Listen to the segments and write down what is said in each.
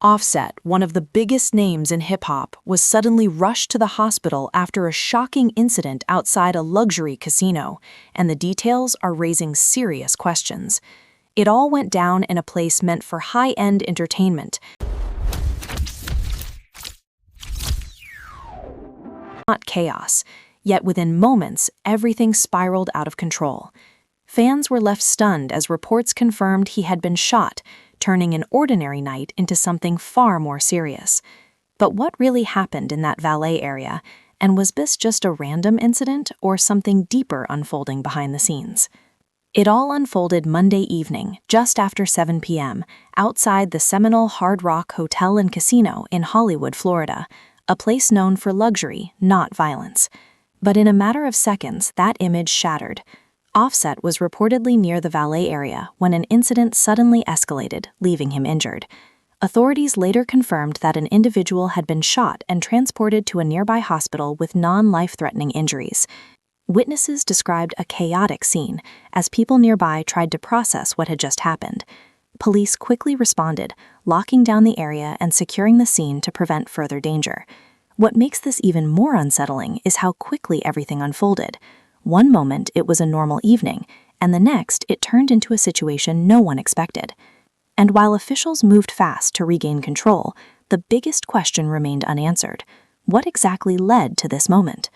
Offset, one of the biggest names in hip-hop, was suddenly rushed to the hospital after a shocking incident outside a luxury casino, and the details are raising serious questions. It all went down in a place meant for high-end entertainment, not chaos. Yet within moments, everything spiraled out of control. Fans were left stunned as reports confirmed he had been shot, turning an ordinary night into something far more serious. But what really happened in that valet area, and was this just a random incident or something deeper unfolding behind the scenes? It all unfolded Monday evening, just after 7 p.m., outside the Seminole Hard Rock Hotel and Casino in Hollywood, Florida, a place known for luxury, not violence. But in a matter of seconds, that image shattered. Offset was reportedly near the valet area when an incident suddenly escalated, leaving him injured. Authorities later confirmed that an individual had been shot and transported to a nearby hospital with non-life-threatening injuries. Witnesses described a chaotic scene as people nearby tried to process what had just happened. Police quickly responded, locking down the area and securing the scene to prevent further danger. What makes this even more unsettling is how quickly everything unfolded. One moment it was a normal evening, and the next it turned into a situation no one expected. And while officials moved fast to regain control, the biggest question remained unanswered. What exactly led to this moment?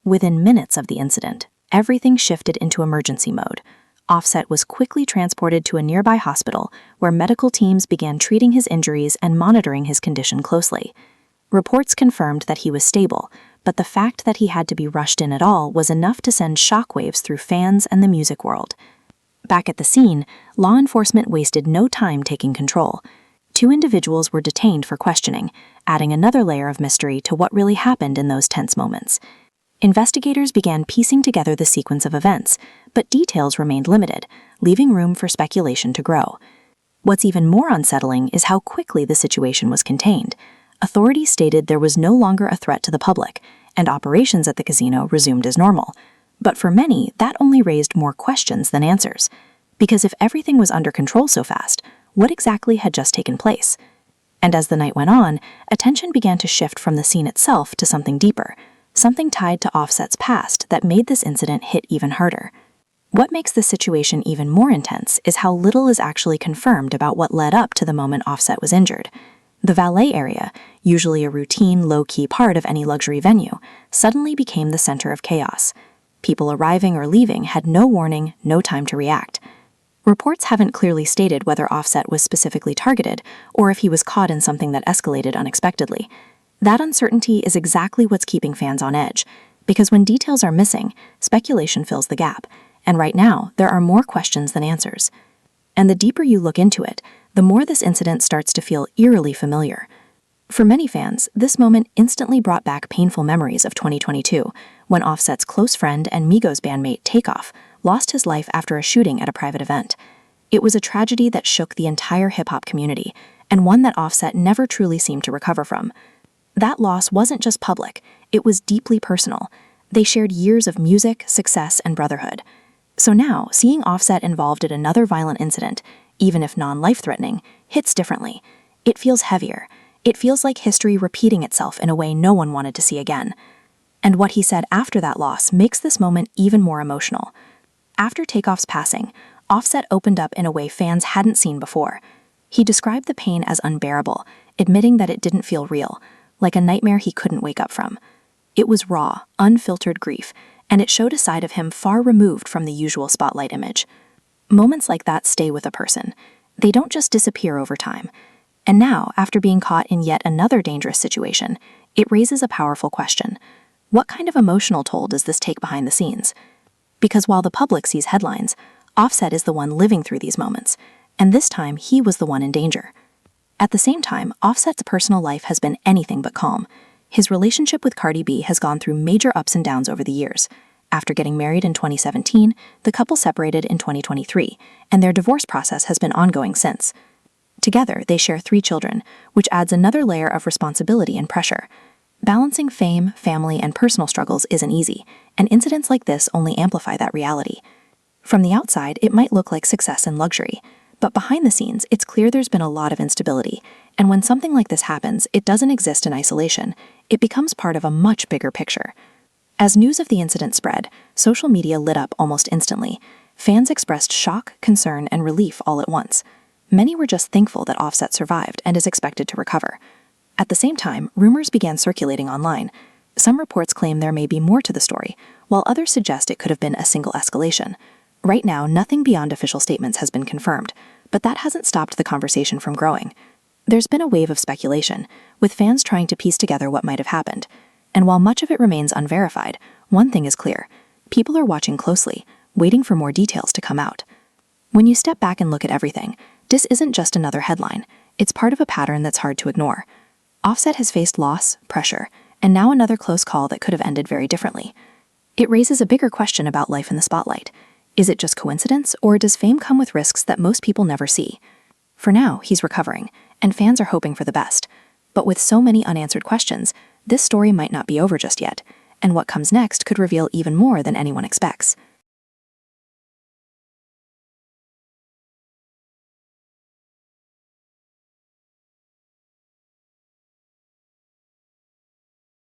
Within minutes of the incident, everything shifted into emergency mode. Offset was quickly transported to a nearby hospital where medical teams began treating his injuries and monitoring his condition closely. Reports confirmed that he was stable, but the fact that he had to be rushed in at all was enough to send shockwaves through fans and the music world. Back at the scene, law enforcement wasted no time taking control. 2 individuals were detained for questioning, adding another layer of mystery to what really happened in those tense moments. Investigators began piecing together the sequence of events, but details remained limited, leaving room for speculation to grow. What's even more unsettling is how quickly the situation was contained. Authorities stated there was no longer a threat to the public, and operations at the casino resumed as normal. But for many, that only raised more questions than answers. Because if everything was under control so fast, what exactly had just taken place? And as the night went on, attention began to shift from the scene itself to something deeper, something tied to Offset's past that made this incident hit even harder. What makes this situation even more intense is how little is actually confirmed about what led up to the moment Offset was injured. The valet area, usually a routine, low-key part of any luxury venue, suddenly became the center of chaos. People arriving or leaving had no warning, no time to react. Reports haven't clearly stated whether Offset was specifically targeted or if he was caught in something that escalated unexpectedly. That uncertainty is exactly what's keeping fans on edge, because when details are missing, speculation fills the gap, and right now there are more questions than answers. And the deeper you look into it, the more this incident starts to feel eerily familiar. For many fans, this moment instantly brought back painful memories of 2022, when Offset's close friend and Migos bandmate Takeoff lost his life after a shooting at a private event. It was a tragedy that shook the entire hip-hop community, and one that Offset never truly seemed to recover from. That loss wasn't just public, it was deeply personal. They shared years of music, success, and brotherhood. So now, seeing Offset involved in another violent incident, even if non-life-threatening, hits differently. It feels heavier. It feels like history repeating itself in a way no one wanted to see again. And what he said after that loss makes this moment even more emotional. After Takeoff's passing, Offset opened up in a way fans hadn't seen before. He described the pain as unbearable, admitting that it didn't feel real, like a nightmare he couldn't wake up from. It was raw, unfiltered grief, and it showed a side of him far removed from the usual spotlight image. Moments like that stay with a person. They don't just disappear over time. And now, after being caught in yet another dangerous situation, it raises a powerful question. What kind of emotional toll does this take behind the scenes? Because while the public sees headlines, Offset is the one living through these moments, and this time he was the one in danger. At the same time, Offset's personal life has been anything but calm. His relationship with Cardi B has gone through major ups and downs over the years. After getting married in 2017, the couple separated in 2023, and their divorce process has been ongoing since. Together, they share 3 children, which adds another layer of responsibility and pressure. Balancing fame, family, and personal struggles isn't easy, and incidents like this only amplify that reality. From the outside, it might look like success and luxury, but behind the scenes, it's clear there's been a lot of instability, And when something like this happens, it doesn't exist in isolation. It becomes part of a much bigger picture. As news of the incident spread, social media lit up almost instantly. Fans expressed shock, concern, and relief all at once. Many were just thankful that Offset survived and is expected to recover. At the same time, rumors began circulating online. Some reports claim there may be more to the story, while others suggest it could have been a single escalation. Right now, nothing beyond official statements has been confirmed, but that hasn't stopped the conversation from growing. There's been a wave of speculation, with fans trying to piece together what might have happened. And while much of it remains unverified, one thing is clear: people are watching closely, waiting for more details to come out. When you step back and look at everything, this isn't just another headline. It's part of a pattern that's hard to ignore. Offset has faced loss, pressure, and now another close call that could have ended very differently. It raises a bigger question about life in the spotlight. Is it just coincidence, or does fame come with risks that most people never see? For now, he's recovering, and fans are hoping for the best. But with so many unanswered questions, this story might not be over just yet, and what comes next could reveal even more than anyone expects.